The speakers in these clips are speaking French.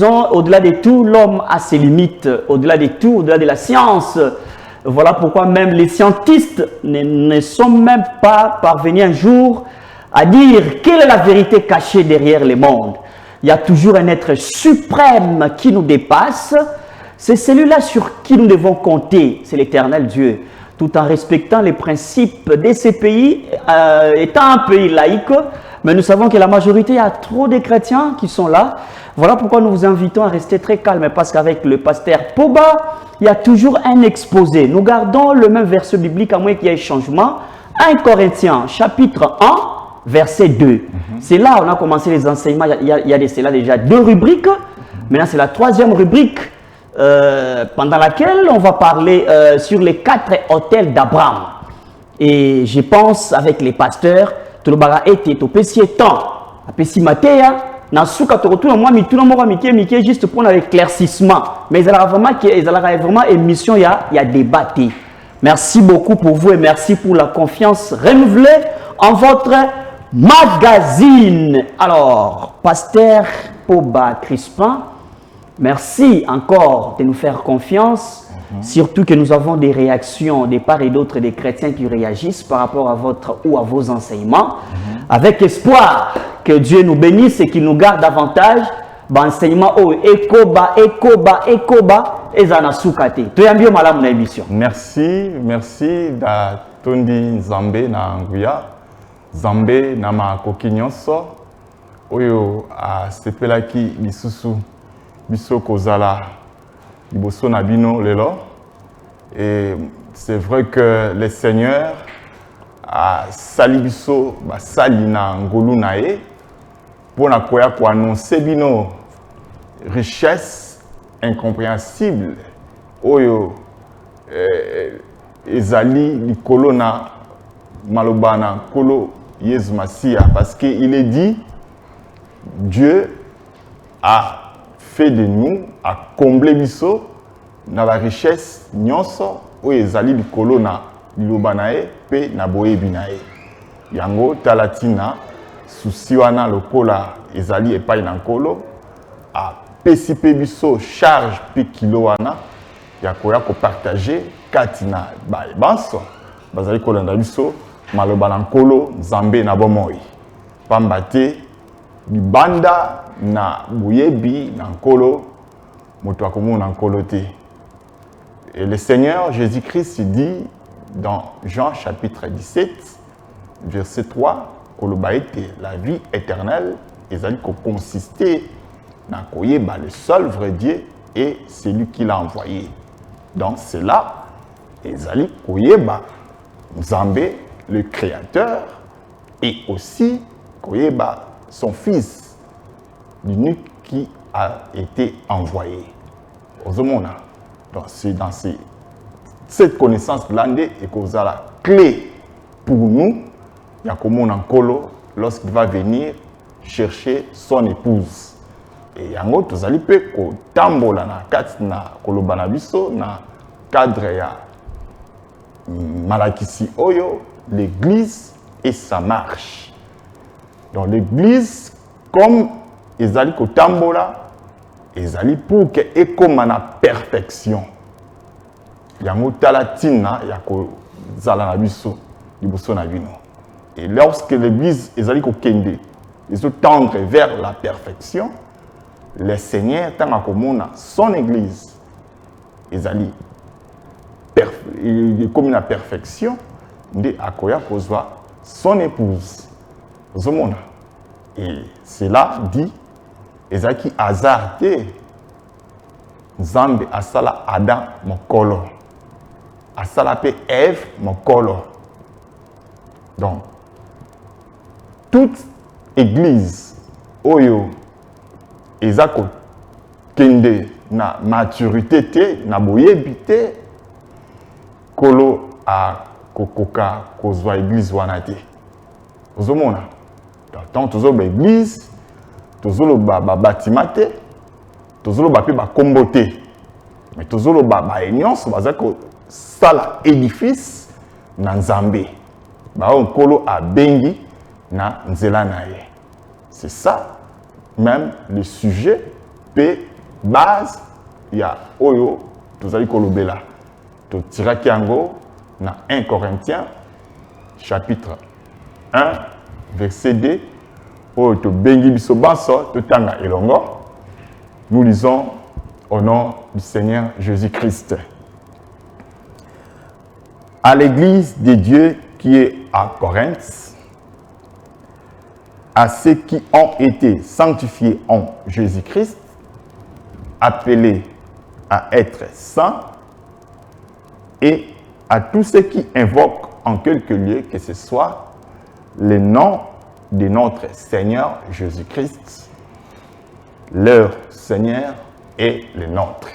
Au-delà de tout, l'homme a ses limites. Au-delà de tout, au-delà de la science. Voilà pourquoi même les scientifiques ne sont même pas parvenus un jour à dire quelle est la vérité cachée derrière le monde. Il y a toujours un être suprême qui nous dépasse. C'est celui-là sur qui nous devons compter. C'est l'Éternel Dieu. Tout en respectant les principes de ces pays, étant un pays laïque, mais nous savons que la majorité, il y a trop de chrétiens qui sont là. Voilà pourquoi nous vous invitons à rester très calme, parce qu'avec le pasteur Poba, il y a toujours un exposé. Nous gardons le même verset biblique, à moins qu'il y ait changement. 1 Corinthiens, chapitre 1, verset 2. C'est là où on a commencé les enseignements. Il y a de cela déjà 2 rubriques. Maintenant, c'est la 3e rubrique, pendant laquelle on va parler sur les 4 hôtels d'Abraham. Et je pense, avec les pasteurs, tout le baga était au petit temps, à petit matin, na souka to retourne moi mi tout le monde mi juste pour l'éclaircissement, mais il y a vraiment émission, il y a débatté. Merci beaucoup pour vous et merci pour la confiance renouvelée en votre magazine. Alors, pasteur Poba Crispin, merci encore de nous faire confiance. Surtout que nous avons des réactions de part et d'autre des chrétiens qui réagissent par rapport à votre ou à vos enseignements. Avec espoir que Dieu nous bénisse et qu'il nous garde davantage. Enseignement ekoba et zanasukate. Toyambio malamu na émission. Merci da tondi Nzambe na nguya. Nzambe na makoki nyonso oyo asepelaki lisusu biso kozala liboso na bino lelo. Et c'est vrai que le Seigneur a sali biso basali na ngolu na ye pona koya ko annoncer bino richesse incompréhensible oyo ezali likolo na maloba na nkolo Yesu Masia, parce qu'il est dit Dieu a fait de nous, a comblé biso na la richesse nyonso oyo ezali likolo na liloba na ye pe na boyebi na ye. Yango talatina susi wana lokola ezali epai na nkolo a pesi pe biso charge pe kilo wana ya koya ko partager kati na banso bazali kolanda biso maloba na nkolo Nzambe na bomoi. Pamba te libanda na boyebi na nkolo moto akomona nkolo te. Et le Seigneur Jésus-Christ dit dans Jean chapitre 17, verset 3, la vie éternelle ezali ko consister na koyeba le seul vrai Dieu et celui qui l'a envoyé. Donc c'est là ezali koyeba Nzambe le créateur et aussi koyeba son fils l'unique qui a été envoyé. Ozomona. Donc c'est dans cette connaissance blindée et que la clé pour nous, Yakomon Ankolo, lorsqu'il va venir chercher son épouse. Et yango tozali pe ko tambola na kati na kolobana biso na cadre ya malakisi oyo l'église et sa marche. Donc l'église comme ezali ko tambola ezali pour que ekoma na perfection. Yango talatina ya ko zala na biso liboso na bino. Et lorsque l'église ezali ko kende, ils tendre vers la perfection, le Seigneur tanga komona son église ezali comme la perfection nde akoya kozwa son épouse. Ozomona. Et cela dit ezaki hasard te. Nzambe asala Adam mokolo. Asala pe Ève mokolo. Donc toute église oyo ezako kende na maturité te na boyebi te kolo a kokoka kozwa église wana te. Ozomona. Donc tozoba église tozoloba bâtiment te tozoloba pe ba kombo te mais tozoloba ba nyonso bazako sala édifice na Nzambe ba onkolo abengi na nzela na ye. C'est ça même le sujet pe base ya oyo tozali kolobela totiraki yango na 1 Corinthiens chapitre 1 verset 2 oyo tobengi biso baso totanga elongo. Nous lisons au nom du Seigneur Jésus-Christ. À l'église de Dieu qui est à Corinthe, à ceux qui ont été sanctifiés en Jésus-Christ, appelés à être saints, et à tous ceux qui invoquent en quelque lieu que ce soit le nom de notre Seigneur Jésus-Christ, leur Seigneur et le nôtre.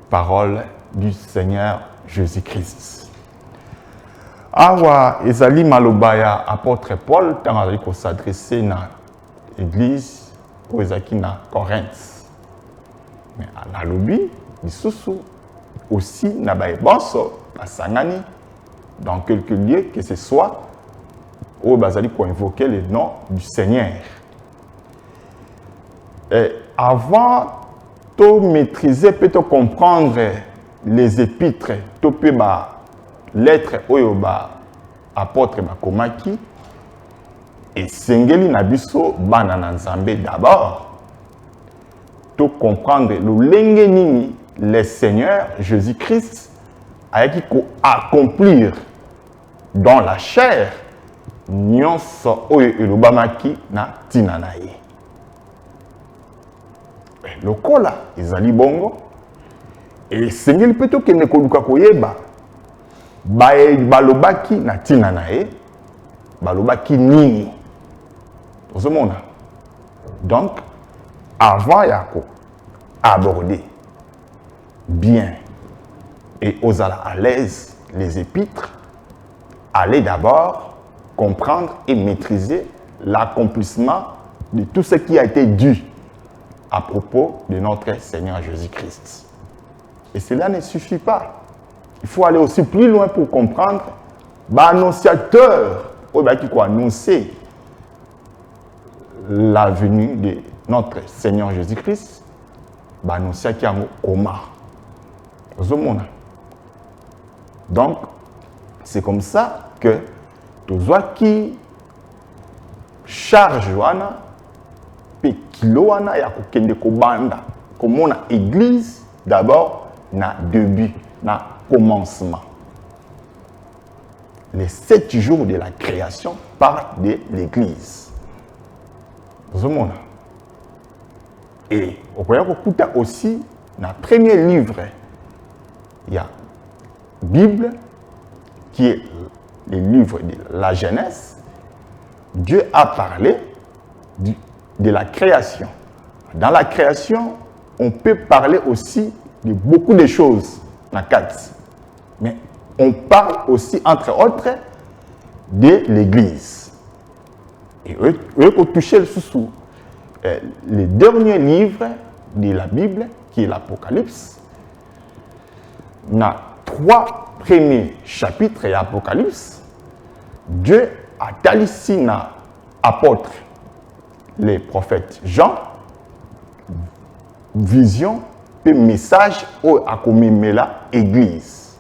Parole du Seigneur Jésus-Christ. Awa ezali malobaya apôtre Paul tant azali ko s'adresser na église oyo ezaki na Corinthe. Mais analobi lisusu aussi na baebanso basangani dans quelques lieux que ce soit oyo bazali ko invoquer le nom du Seigneur. Et avant de maîtriser, peut comprendre les épîtres, to peut lettres oyo apôtre bakomaki et sengeli na biso bana na Nzambe d'abord to comprendre lolenge nini le Seigneur Jésus-Christ ayaki ko accomplir dans la chair nyonso oyo elobamaki na tina na ye. Lokola ezali bongo et sengeli peto kende koluka koyeba balobaki na tina na ye balobaki nini ozomona. Donc avant yako aborder bien et osala à l'aise les épîtres, allez d'abord comprendre et maîtriser l'accomplissement de tout ce qui a été dû à propos de notre Seigneur Jésus-Christ. Et cela ne suffit pas. Il faut aller aussi plus loin pour comprendre l'annonciateur qui a annoncé la venue de notre Seigneur Jésus-Christ, annoncé qui a comment. Donc, c'est comme ça que tous qui charge pe kilo wana ya kokende kobanda komona église d'abord na début na commencement. Les 7 jours de la création parlent de l'église. Et on peut aussi dans le premier livre il y a Bible qui est le livre de la Genèse. Dieu a parlé de la création. Dans la création, on peut parler aussi de beaucoup de choses. Mais on parle aussi, entre autres, de l'Église. Et eux, pour toucher le sous le dernier livre de la Bible, qui est l'Apocalypse, dans 3 premiers chapitres de l'Apocalypse, Dieu a talissi na apôtre les prophètes Jean, vision et message au akomemela église.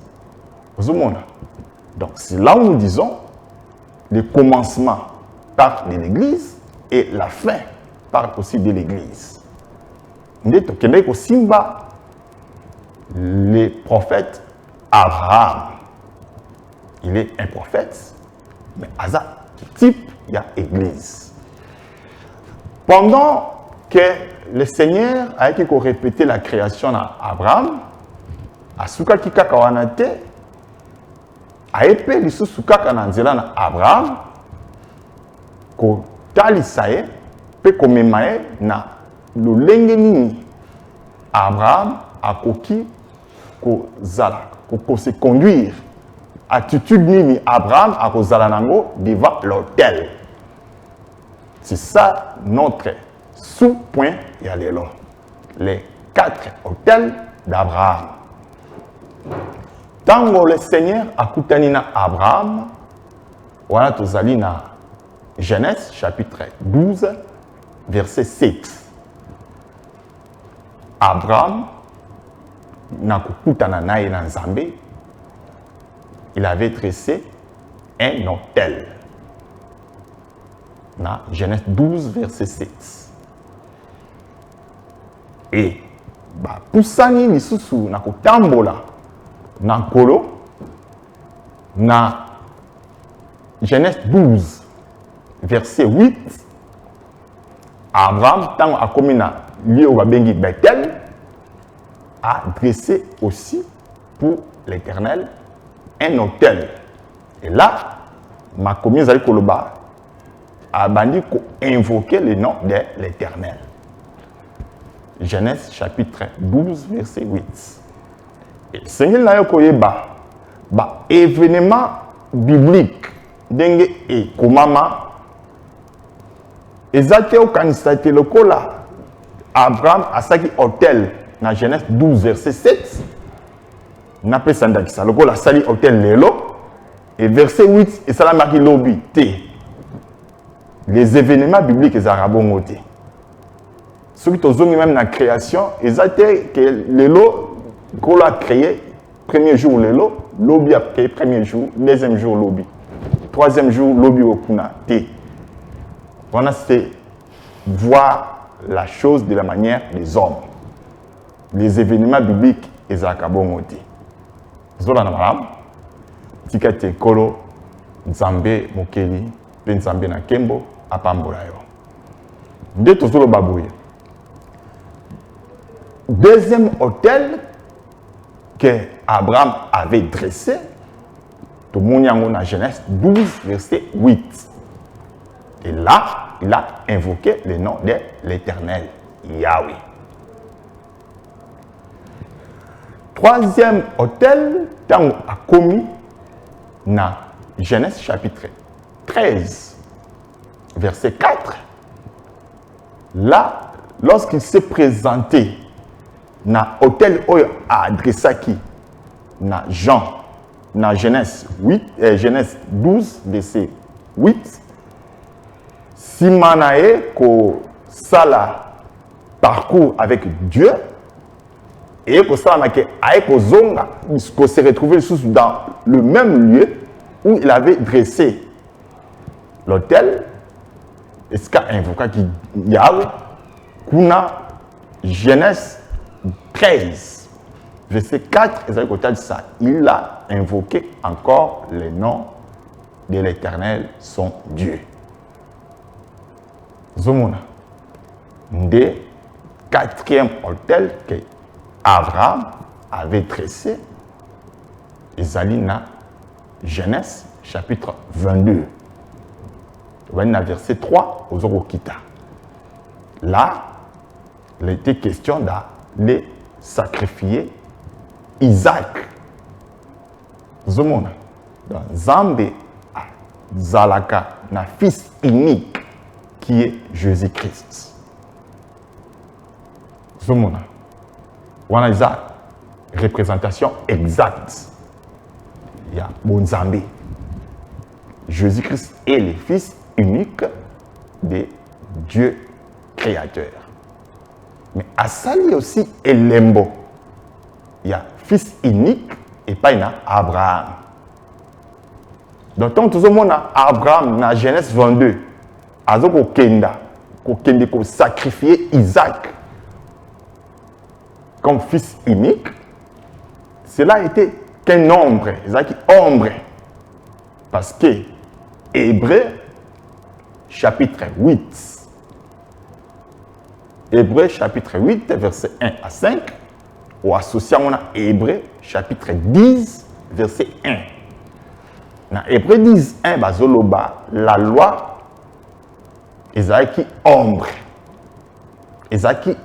Donc c'est là où nous disons le commencement part de l'église et la fin part aussi de l'église. Le prophète Abraham, il est un prophète, mais Asa type il y a église. Pendant que le Seigneur a été répété la création à Abraham, à Soukaki Kakawanate, a épé le Soukaka Nanzela Abraham, ko talisaye, pe komemaye na lolenge nini Abraham a koki ko zala, ko se conduire. Attitude nini Abraham a ko zala nango devant l'autel. C'est ça notre sous-point et les 4 autels d'Abraham. Tant que le Seigneur a coutani na Abraham, voilà tozali na Genèse chapitre 12, verset 7. Abraham, il avait dressé un autel. Dans Genèse 12, verset 7. Et poussani lisusu na kotambola na nkolo na Genèse 12, verset 8. Abraham, tant a commis na lieu où Babengi Bethel, a dressé aussi pour l'Éternel un autel. Et là, ma commis Zali Koloba a bandi ko invoquer le nom de l'Éternel. Genèse chapitre 12, verset 8. Et Seigneur na yokoyeba ba événement biblique dengue et komama ezate okanisate lokola Abraham asaki hôtel na Genèse 12 verset 7 na pe sandakisa lokola sali hôtel lelo et verset 8 et sala marki lobi te les événements bibliques ezarabongo te ceux qui tozongi même na création ezate que lelo kolo a créé premier jour lelo lobi a créé premier jour deuxième jour lobi troisième jour lobi okuna te. Voilà, c'est voir la chose de la manière des hommes. Les événements bibliques, ils ont kabongote. Zola na malam, tikate kolo, nzambe mokeli, pe nzambe na kembo, apambola yo. Nde tozolo babouye. Deuxième hôtel que Abraham avait dressé, tout le monde dans Genèse 12, verset 8. Et là, il a invoqué le nom de l'Éternel, Yahweh. Troisième hôtel, tant a commis dans Genèse chapitre 13, verset 4. Là, lorsqu'il s'est présenté dans l'hôtel où il a adressé qui dans Jean, dans Genèse 12, verset 8. Simanae ko sala parcours avec Dieu et ko sala make ae ko zonga ko se retrouver dans le même lieu où il avait dressé l'autel. Est-ce qu'a invoqué qui Yahweh kuna Genèse 13 verset 4 il a invoqué encore le nom de l'Éternel son Dieu. Zomona, de quatrième hôtel que Abraham avait dressé, Ezalina, Genèse, chapitre 22. Verset 3 aux Orokita. Là, il était question d'aller sacrifier Isaac. Zomona, dans Zambé, Zalaka, na fils unique, qui est Jésus-Christ. Zomona. On a une représentation exacte. Il y a Bonzambé. Jésus-Christ est le fils unique de Dieu créateur. Mais à Sali aussi, Elembo. Il y a fils unique et pas il y a Abraham. Donc, tout le monde a Abraham dans Genèse 22. Azoko kenda, ko sacrifier Isaac comme fils unique, cela était qu'un nombre, Isaac ombre, parce que Hébreu chapitre 8, Hébreu chapitre 8, verset 1 à 5, ou associé à Hébreu chapitre 10, verset 1. Dans Hébreu 10, 1, bazoloba, la loi Ezaki ombre, Ezaki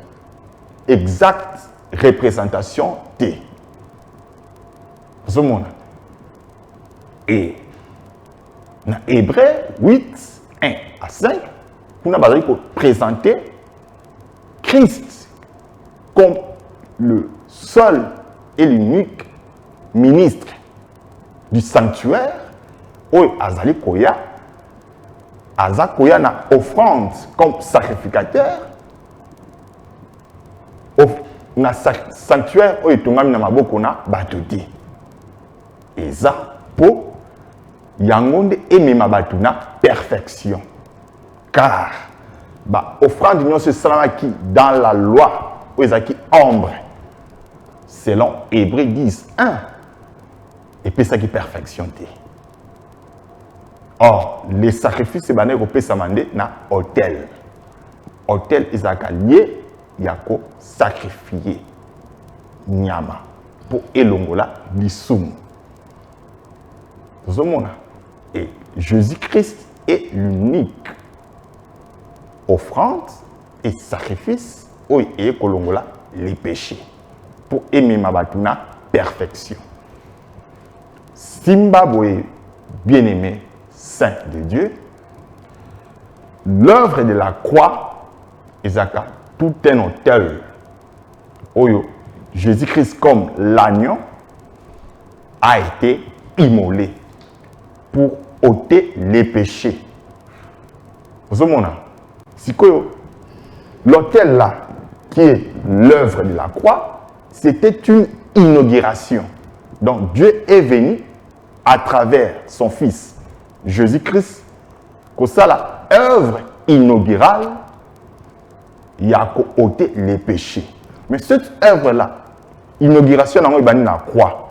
exacte représentation de Zomona. Et dans Hébreu 8, 1 à 5, on a présenté Christ comme le seul et l'unique ministre du sanctuaire où Azali Koya. Azakoya na offrande comme sacrificateur na sanctuaire oyo etongami na maboko na bato te. Eza po yango nde emema bato na perfection. Car ba offrande nyonso esalamaki dans la loi oyo ezalaki ombre selon Hébreux 10:1 epesaki perfection te. Or les sacrifices ebandaki kopesama nde na autel. Autel ezalaka lié ya kosakrifie nyama po elongola lisumu. Tozomona. Et Jésus-Christ est l'unique offrande et sacrifice oyo ekolongola les péchés pour aimer ma batuna perfection. Simba boye bien-aimé saint de Dieu, l'œuvre de la croix ezaka tout un autel oyo Jésus-Christ comme l'agneau a été immolé pour ôter les péchés. Vous voyez, l'autel là, qui est l'œuvre de la croix, c'était une inauguration. Donc Dieu est venu à travers son Fils Jésus-Christ, que ça la œuvre inaugurale, il a ôté les péchés. Mais cette œuvre là, inauguration dans la croix,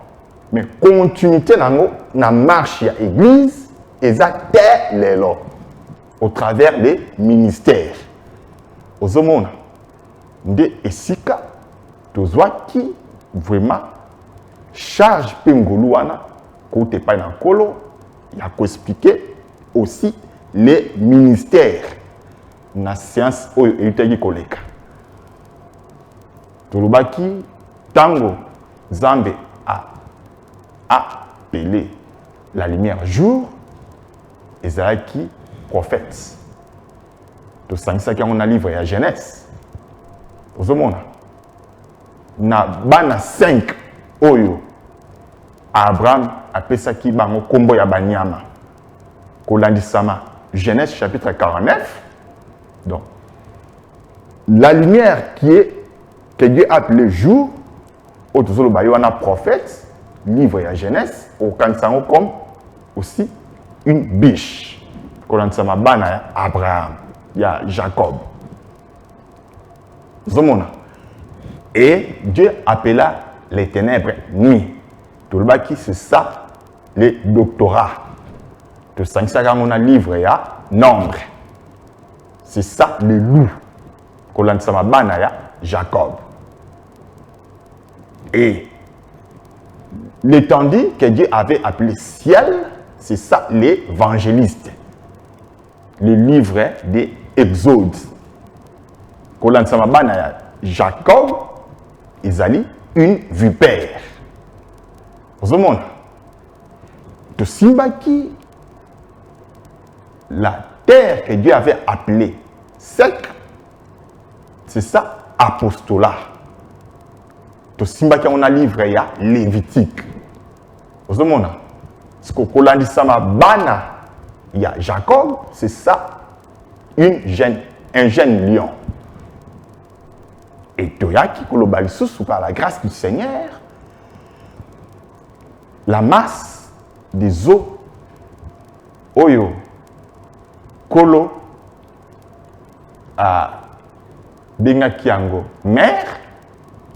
mais continuité dans la marche à l'église, exact les lois au travers des ministères. Aux hommes, de esika, tozwa qui vraiment charge pengolouana, côté pas dans colo, il a expliqué aussi les ministères dans la science où il y a koleka. Tolobaki tango Zambe a appelé la lumière jour, Esaïki prophète. Tout ça qui on a livré à Genèse. Pour ce monde, na bana 5 oyo Abraham a pesa ki bango kombo ya banyama. Kolandisama Genèse chapitre 49. Donc la lumière que Dieu a appelé jour, autour de prophète, livre à Genèse, au Kansango comme aussi une biche. Kolandisama bana Abraham, il y a Jacob. Zomona. Et Dieu appela les ténèbres nuit. Tout le baki, c'est ça, les doctorats. Tout ça, on a livre ya nombre. C'est ça, le loup. Kolansama banaya Jacob. Et l'étendue que Dieu avait appelé ciel, c'est ça, l'évangéliste. Le livre des Exodes. Kolansama banaya Jacob, Isali, une vipère. Vous voyez, de Simbaki, la terre que Dieu avait appelée sec, c'est ça, apostolat. De Simbaki, on a livré à Lévitique. Vous voyez, ce qu'on a dit, il y a Jacob, c'est ça, un jeune lion. Et Toyaki, Kolobalisous, par la grâce du Seigneur, la masse des eaux, Oyo, Kolo, à Bengakiango, mère,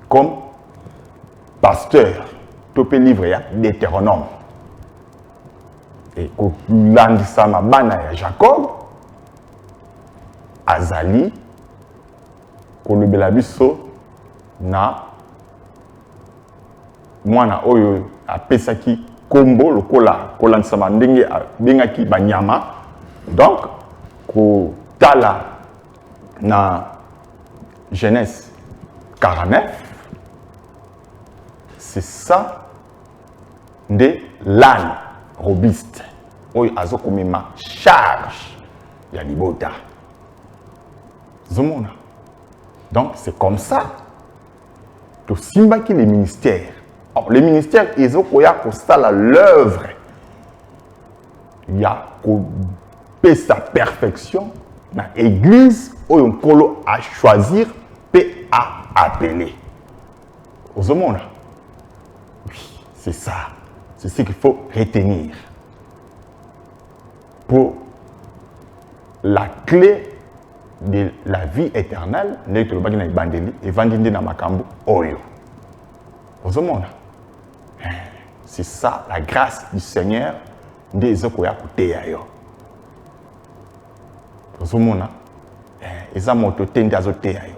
comme pasteur, topé livré d'Hétéronome. Et Landisama Bana Jacob, Azali, kolobela biso na mwana oyo apesaki kombo lokola kolandisama ndenge bengaki banyama. Donc kotala na Genèse 49, c'est ça de l'âne robuste oyo azokomema charge ya libota zomona. Donc, c'est comme ça que Simbaki les ministères. Or, les ministères, ils ont l'œuvre. Il y a sa perfection dans l'église où on a choisir et à appeler. Aux hommes, oui, c'est ça. C'est ce qu'il faut retenir. Pour la clé de la vie éternelle, c'est ça la grâce du Seigneur.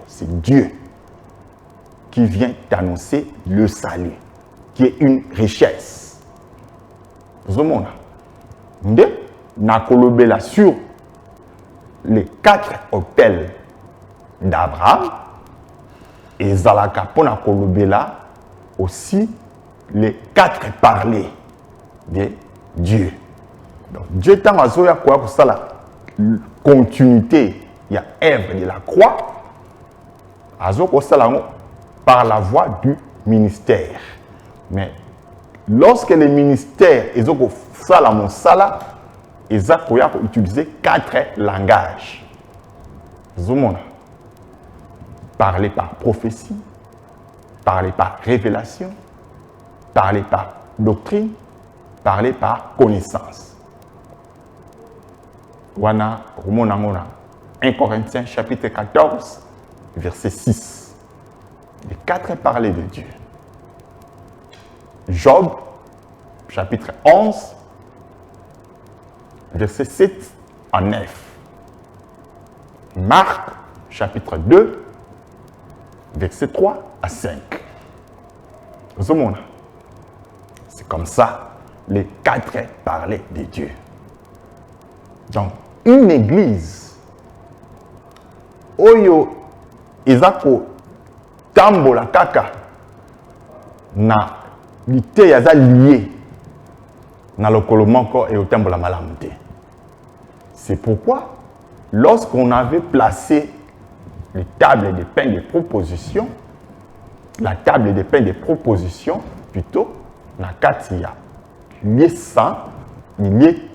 C'est Dieu qui vient t'annoncer le salut, qui est une richesse. Sur les 4 hôtels d'Abraham, et Zalaka pona kolobela aussi les 4 parlers de Dieu. Donc Dieu t'a mazoya quoi pour ça la continuité, il y a œuvre de la croix, azoko salango par la voie du ministère. Mais lorsque le ministère ezoko sala mon sala, ils ont utilisé 4 langages. Parler par prophétie, parler par révélation, parler par doctrine, parler par connaissance. Wana, 1 Corinthiens chapitre 14, verset 6. Les 4 parlers de Dieu. Job, chapitre 11, verset 7 à 9. Marc, chapitre 2, verset 3 à 5. C'est comme ça les 4 parlers de Dieu. Donc, une église, oyo ezako tambola kaka na lité yaza lié na lokolo moko et au tambola malamute. C'est pourquoi, lorsqu'on avait placé les tables de pain de proposition, la table de pain de proposition, plutôt, na katia, lié saint, lié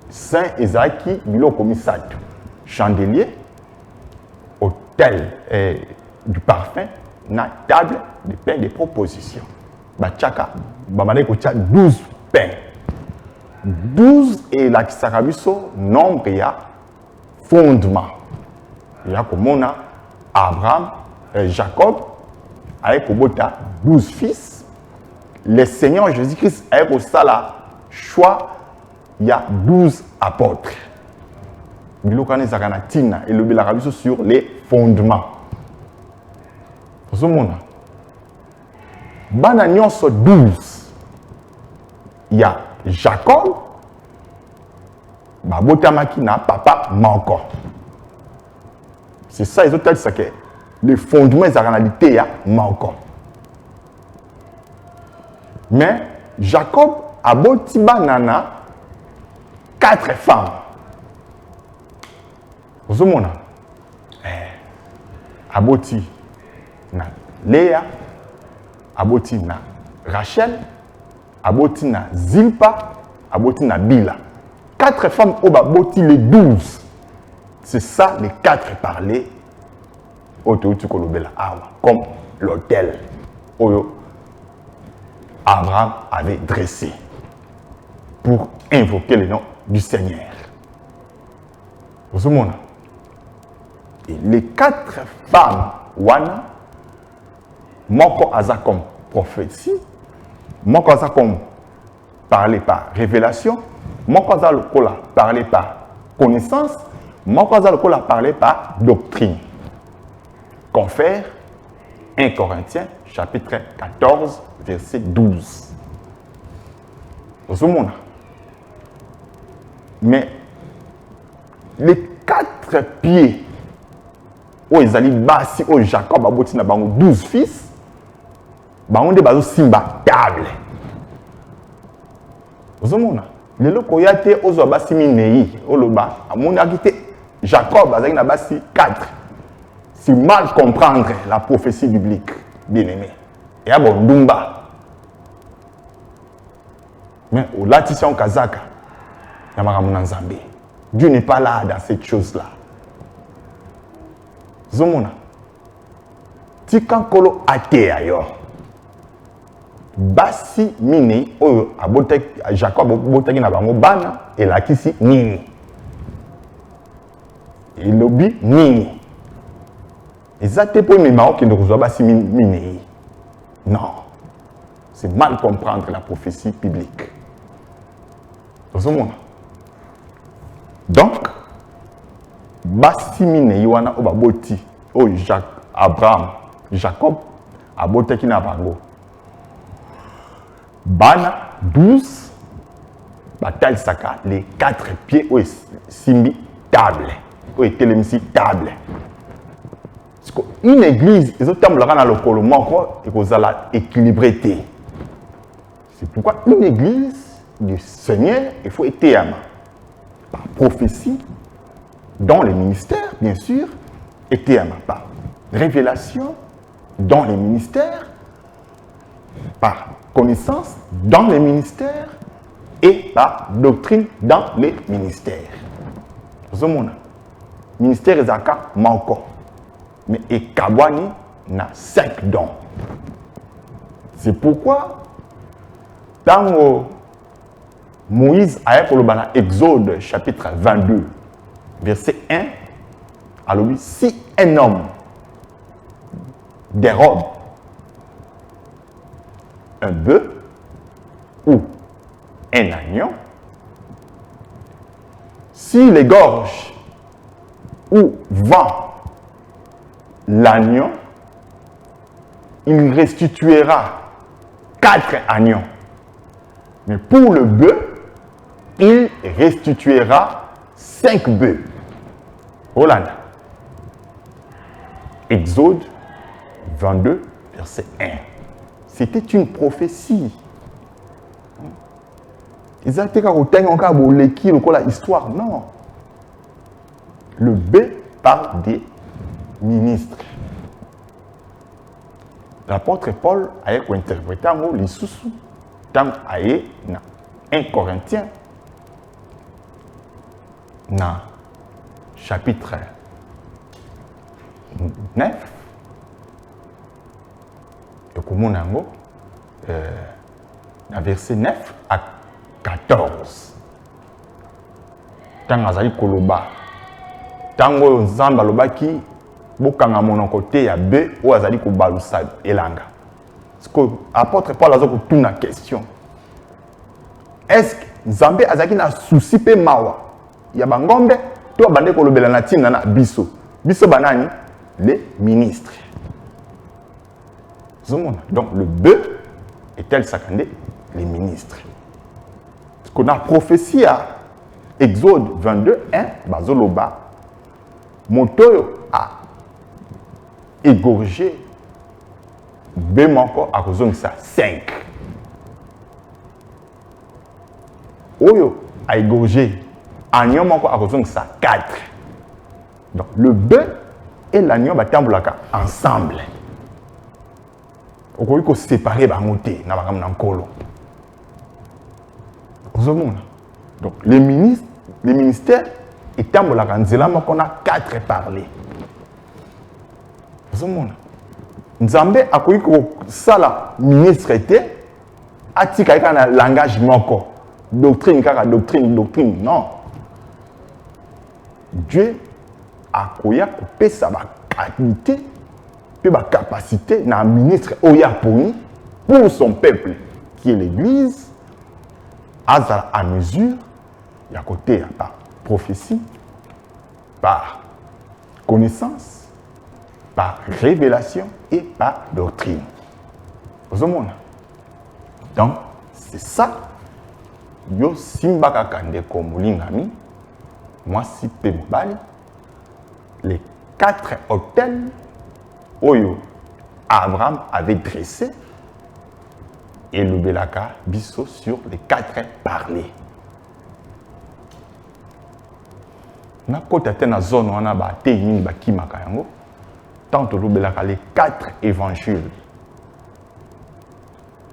saint Ezaki, bilo commissaire, chandelier, autel du parfum, na table de pain de proposition. Bachaka, bamane kocha 12 pains. 12 et la kisarabiso nombre ya fondement. Il y a comme on a Abraham, Jacob, avec Obota 12 fils. Le Seigneur Jésus-Christ avec au sala choix, il y a 12 apôtres. Bilokane Zakanatina et le Bilarabiso sur les fondements. Pour ce monde, Bananion sur 12. Il y a Jacob, Babotamaki na papa manquant. C'est ça, ils ont dit ça que les fondements de la réalité manquant. Mais Jacob a boti banana 4 femmes. Vous avez vu? Aboti na Léa, aboti na Rachel, aboti na Zilpa, aboti na Bila. 4 femmes au baboti les 12. C'est ça les 4 parlers comme l'autel où Abraham avait dressé pour invoquer le nom du Seigneur. Vous voyez? Et les 4 femmes, wana, moko aza comme prophétie, moko aza comme parler par révélation, moko aza lokola parler par connaissance, moko aza lokola parler par doctrine. Confère 1 Corinthiens chapitre 14 verset 12. Vous voyez? Mais les 4 pieds où ils allaient bassi où Jacob a bâti 12 fils, bango de bazo simba table. Vous voyez? Les lokoyate ozo bassi minei oloba amoni akite Jacob azaki na bassi 4. C'est mal comprendre la prophétie biblique, bien-aimé. Et à bon Dumba. Mais au Latisson Kazaka, Dieu n'est pas là dans cette chose-là. Zomona. Tikan kolo ate ayo. basi minei oyo Jacob abotaki na bango bana elakisi nini elobi nini eza te po emema okende kozwa basi minei. Non, c'est mal comprendre la prophétie biblique. Donc basi minei wana oyo baboti oyo Jacob abotaki na bango bana 12 batalisaka les 4 pieds oyo simbi table oyo etelemisi table. Une église ezotambolaka na lokolo moko ekozala équilibré. C'est pourquoi une église du Seigneur il faut éteyama par prophétie dans les ministères bien sûr, éteyama par révélation dans les ministères, par connaissance dans les ministères et par doctrine dans les ministères. Zomona ministère ezaka moko mais ekabwani na 5 dons. C'est pourquoi dans Moïse a koloba na Exode chapitre 22 verset 1 alors si un homme dérobe un bœuf ou un agneau, s'il égorge ou vend l'agneau, il restituera 4 agneaux. Mais pour le bœuf, il restituera 5 bœufs. Hollande. Exode 22, verset 1. C'était une prophétie. Ils ont été encore l'histoire. Non. Le bœuf parle des ministres. L'apôtre Paul a interprété les sous dans 1 Corinthiens, dans chapitre 9, et comme dans verset 9 à 14. Tant azali koloba, tango nzamba lobaki bokanga monoko te ya be o azali kobalusa elanga. Parce que apôtre Paul a posé une question. Est-ce que Nzambe azaki na souci pe mawa ya bangombe to bande kolobela na tina na biso. Biso banani les ministres. Donc le bœuf est-elle sacandé les ministres. Ce qu'on a prophétie à Exode 22, 1, Bazoloba, Motoyo a égorgé Bémanko à cause de ça 5. Oyo a égorgé Agnon Manko à cause de ça 4. Donc le bœuf et l'agneau batambolaka ensemble. On peut séparer bangoté na bagam na nkolo. Donc les ministères etambolaka nzela moko na 4 parler. Nzambe akoki ko sala ministre te atika ka na langage moko. Doctrine kaka doctrine non. Dieu akoya ko pesa ba qualité pe ba capacité na ministre oya pour son peuple qui est l'église à mesure il y a côté par prophétie, par connaissance, par révélation et par doctrine. Donc c'est ça yo simbaka kande komulingami moi si pe mobali les 4 hôtels oyo Abraham avait dressé et le belaka biso sur les 4 parlers. Na kota te na zone wana ba te mingi ba kimaka yango tant to belaka les 4 évangiles.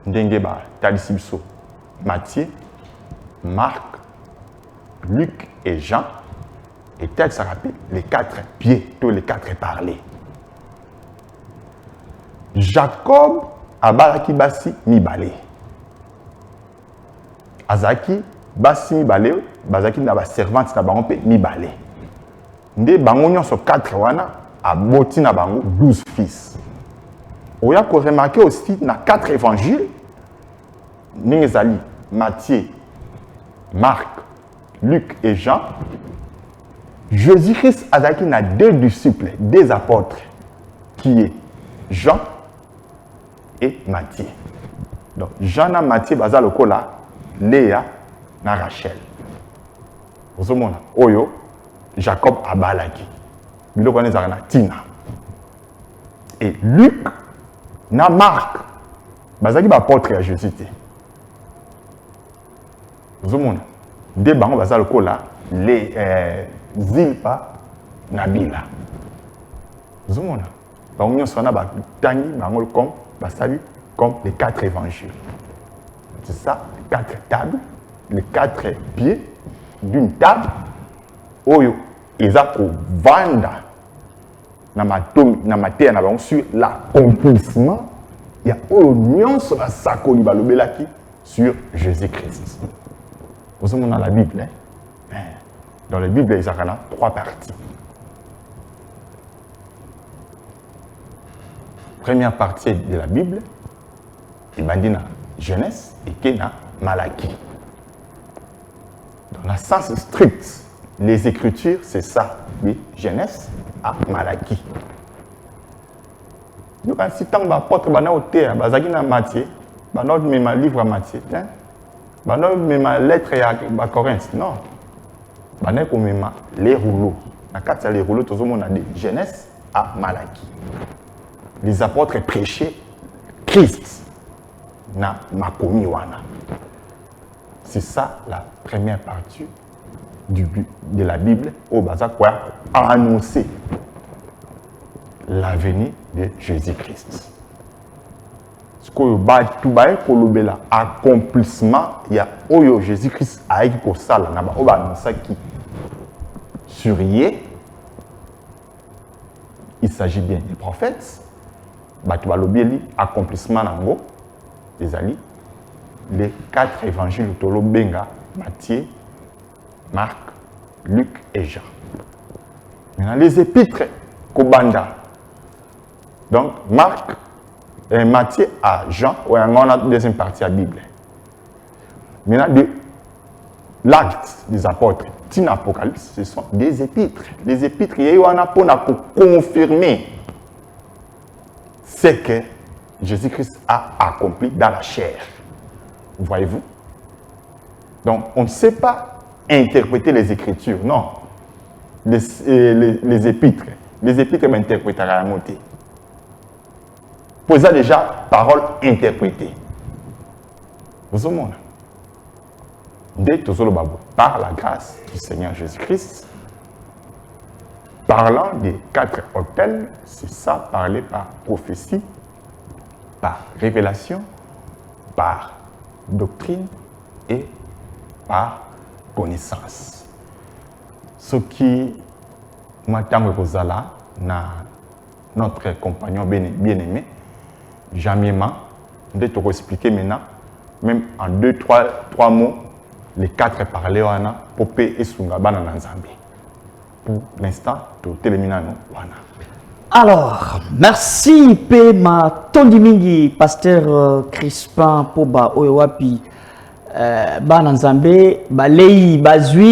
Ndenge ba talisi biso Matthieu, Marc, Luc et Jean, et tel ça rappelle les 4 pieds, tous les 4 parlers. Jacob abalaki basi mibale. Azaki basi mibale, bazaki na ba servante na bango pe mibale. Nde bango nyonso 4 wana aboti na bango 12 fils. Oya ko remarquer aussi na 4 évangiles Ningezali, Matthieu, Marc, Luc et Jean. Jésus-Christ azaki na 2 disciples, 2 apôtres qui est Jean et Matthieu. Donc Jean et Matthieu baza lokola Léa na Rachel. Vous mona oyo Jacob abalaki. Biloko ezaka na Tina. Et Luc na Marc bazaki ba apôtre ya Jésus te. Vous mona de bango baza lokola les Zilpa na Bila. Vous mona bango nyonso na ba tangi bango comme basali comme les 4 évangiles. C'est ça, 4 tables, les 4 pieds d'une table. Oyo, ezako vanda na matéria na bango sur l'accomplissement. Il y a oyo nyonso ba sakoli balobelaki sur Jésus-Christ. Vous avez dans la Bible, hein? Dans la Bible, il y a 3 parties. Première partie de la Bible, il m'a dit na Genèse et qu'il y a Malachie. Dans le sens strict, les Écritures, c'est ça, de Genèse à Malachie. Donc, si tant que tu as terre, tu as Matthieu, tu as même livre à Matthieu, tu as même lettre à Corinthe. Non. Tu as même les rouleaux. Dans les rouleaux, tu as de Genèse à Malachie. Les apôtres prêchaient Christ na makomi wana. C'est ça la première partie de la Bible où baza quoi annoncer la venue de Jésus-Christ. Ce que ba tout ba kolobela accomplissement ya oyo Jésus-Christ a été ko sala na ba oba annoncer qui sur yé. Il s'agit bien des prophètes. Ba tu ba lobeli accomplissement nango les 4 évangiles de Benga, Matthieu, Marc, Luc et Jean. Maintenant, les épîtres Kobanda. Donc, Marc et Matthieu à Jean, on a la deuxième partie de la Bible. Maintenant, de l'acte des apôtres, Tin Apocalypse, ce sont des épîtres. Les épîtres, il y a pour confirmer ce que Jésus-Christ a accompli dans la chair. Voyez-vous? Donc, on ne sait pas interpréter les Écritures, non. Les épîtres. Les épîtres m'interpréteront à la montée. Posez déjà parole interprétée. Vous avez dès par la grâce du Seigneur Jésus-Christ, parlant des 4 autels, c'est ça, parler par prophétie, par révélation, par doctrine et par connaissance. Ce qui m'attend na notre compagnon bien-aimé, Jamima, je vais te expliquer maintenant, même en 2-3 mots, les 4 parlés pour payer et Sungabana Nanzambi. Pour l'instant, tout téléminano wana. Alors, merci Pema Tondimingi, pasteur Crispin Poba Oyowapi, Bananzambe, Balei, Bazui.